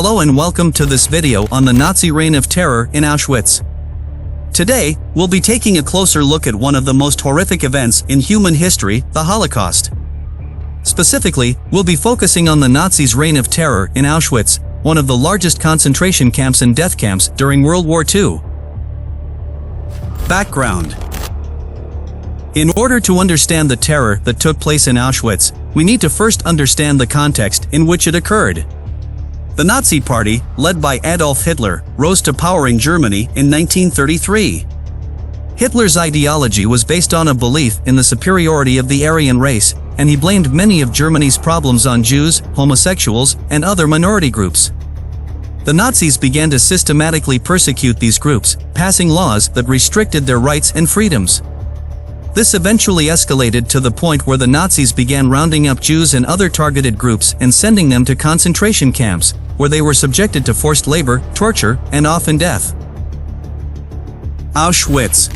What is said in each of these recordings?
Hello and welcome to this video on the Nazi reign of terror in Auschwitz. Today, we'll be taking a closer look at one of the most horrific events in human history, the Holocaust. Specifically, we'll be focusing on the Nazis' reign of terror in Auschwitz, one of the largest concentration camps and death camps during World War II. Background. In order to understand the terror that took place in Auschwitz, we need to first understand the context in which it occurred. The Nazi Party, led by Adolf Hitler, rose to power in Germany in 1933. Hitler's ideology was based on a belief in the superiority of the Aryan race, and he blamed many of Germany's problems on Jews, homosexuals, and other minority groups. The Nazis began to systematically persecute these groups, passing laws that restricted their rights and freedoms. This eventually escalated to the point where the Nazis began rounding up Jews and other targeted groups and sending them to concentration camps, where they were subjected to forced labor, torture, and often death. Auschwitz.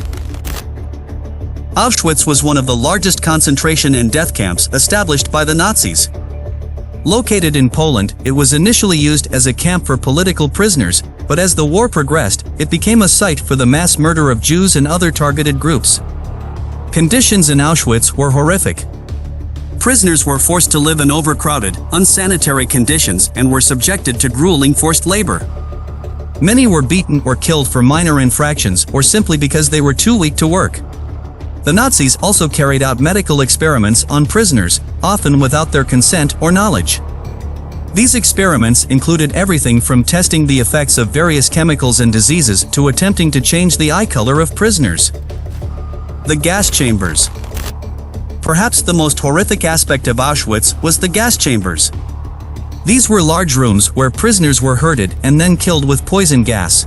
Auschwitz was one of the largest concentration and death camps established by the Nazis. Located in Poland, it was initially used as a camp for political prisoners, but as the war progressed, it became a site for the mass murder of Jews and other targeted groups. Conditions in Auschwitz were horrific. Prisoners were forced to live in overcrowded, unsanitary conditions and were subjected to grueling forced labor. Many were beaten or killed for minor infractions or simply because they were too weak to work. The Nazis also carried out medical experiments on prisoners, often without their consent or knowledge. These experiments included everything from testing the effects of various chemicals and diseases to attempting to change the eye color of prisoners. The gas chambers. Perhaps the most horrific aspect of Auschwitz was the gas chambers. These were large rooms where prisoners were herded and then killed with poison gas.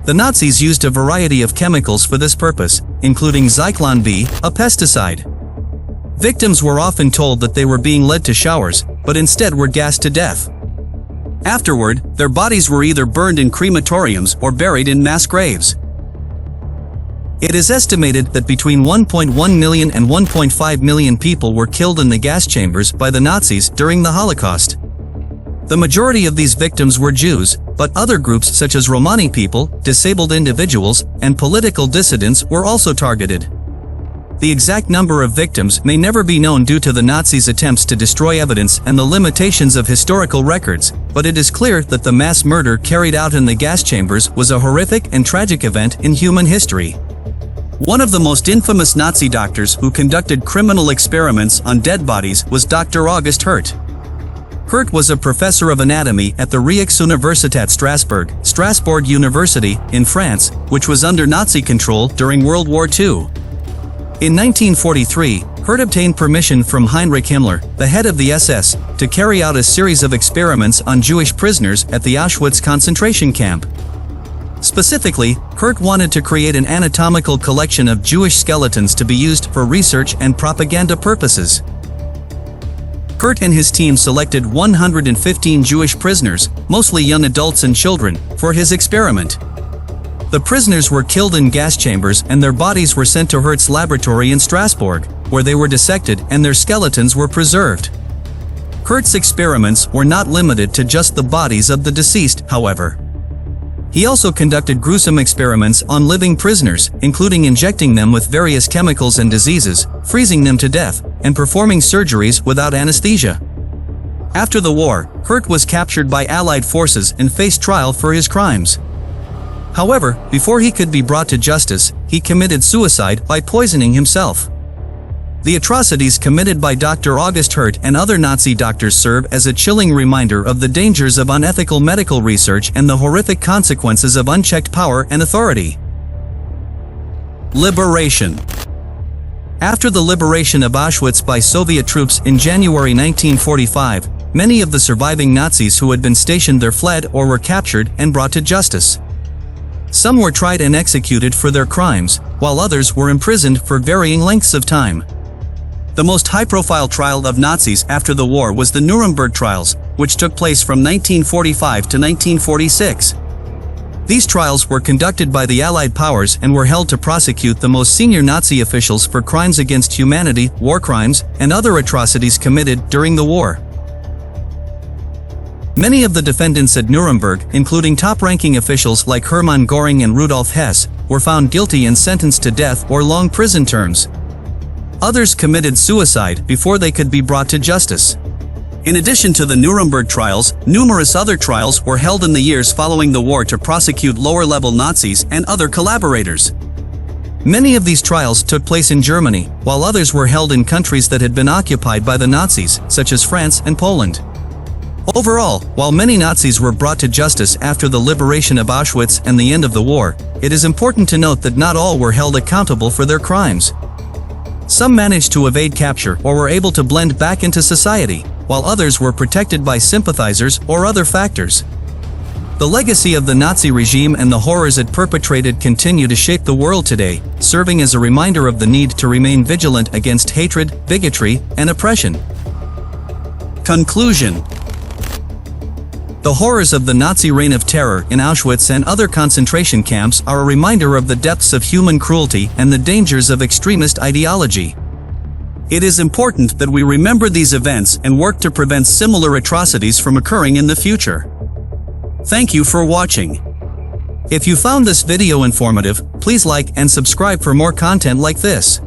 The Nazis used a variety of chemicals for this purpose, including Zyklon B, a pesticide. Victims were often told that they were being led to showers, but instead were gassed to death. Afterward, their bodies were either burned in crematoriums or buried in mass graves. It is estimated that between 1.1 million and 1.5 million people were killed in the gas chambers by the Nazis during the Holocaust. The majority of these victims were Jews, but other groups such as Romani people, disabled individuals, and political dissidents were also targeted. The exact number of victims may never be known due to the Nazis' attempts to destroy evidence and the limitations of historical records, but it is clear that the mass murder carried out in the gas chambers was a horrific and tragic event in human history. One of the most infamous Nazi doctors who conducted criminal experiments on dead bodies was Dr. August Hirt. Hirt was a professor of anatomy at the Rijksuniversiteit Strasbourg University, in France, which was under Nazi control during World War II. In 1943, Hirt obtained permission from Heinrich Himmler, the head of the SS, to carry out a series of experiments on Jewish prisoners at the Auschwitz concentration camp. Specifically, Hirt wanted to create an anatomical collection of Jewish skeletons to be used for research and propaganda purposes. Hirt and his team selected 115 Jewish prisoners, mostly young adults and children, for his experiment. The prisoners were killed in gas chambers and their bodies were sent to Hirt's laboratory in Strasbourg, where they were dissected and their skeletons were preserved. Hirt's experiments were not limited to just the bodies of the deceased, however. He also conducted gruesome experiments on living prisoners, including injecting them with various chemicals and diseases, freezing them to death, and performing surgeries without anesthesia. After the war, Hirt was captured by Allied forces and faced trial for his crimes. However, before he could be brought to justice, he committed suicide by poisoning himself. The atrocities committed by Dr. August Hirt and other Nazi doctors serve as a chilling reminder of the dangers of unethical medical research and the horrific consequences of unchecked power and authority. Liberation. After the liberation of Auschwitz by Soviet troops in January 1945, many of the surviving Nazis who had been stationed there fled or were captured and brought to justice. Some were tried and executed for their crimes, while others were imprisoned for varying lengths of time. The most high-profile trial of Nazis after the war was the Nuremberg trials, which took place from 1945 to 1946. These trials were conducted by the Allied powers and were held to prosecute the most senior Nazi officials for crimes against humanity, war crimes, and other atrocities committed during the war. Many of the defendants at Nuremberg, including top-ranking officials like Hermann Göring and Rudolf Hess, were found guilty and sentenced to death or long prison terms. Others committed suicide before they could be brought to justice. In addition to the Nuremberg trials, numerous other trials were held in the years following the war to prosecute lower-level Nazis and other collaborators. Many of these trials took place in Germany, while others were held in countries that had been occupied by the Nazis, such as France and Poland. Overall, while many Nazis were brought to justice after the liberation of Auschwitz and the end of the war, it is important to note that not all were held accountable for their crimes. Some managed to evade capture or were able to blend back into society, while others were protected by sympathizers or other factors. The legacy of the Nazi regime and the horrors it perpetrated continue to shape the world today, serving as a reminder of the need to remain vigilant against hatred, bigotry, and oppression. Conclusion. The horrors of the Nazi reign of terror in Auschwitz and other concentration camps are a reminder of the depths of human cruelty and the dangers of extremist ideology. It is important that we remember these events and work to prevent similar atrocities from occurring in the future. Thank you for watching. If you found this video informative, please like and subscribe for more content like this.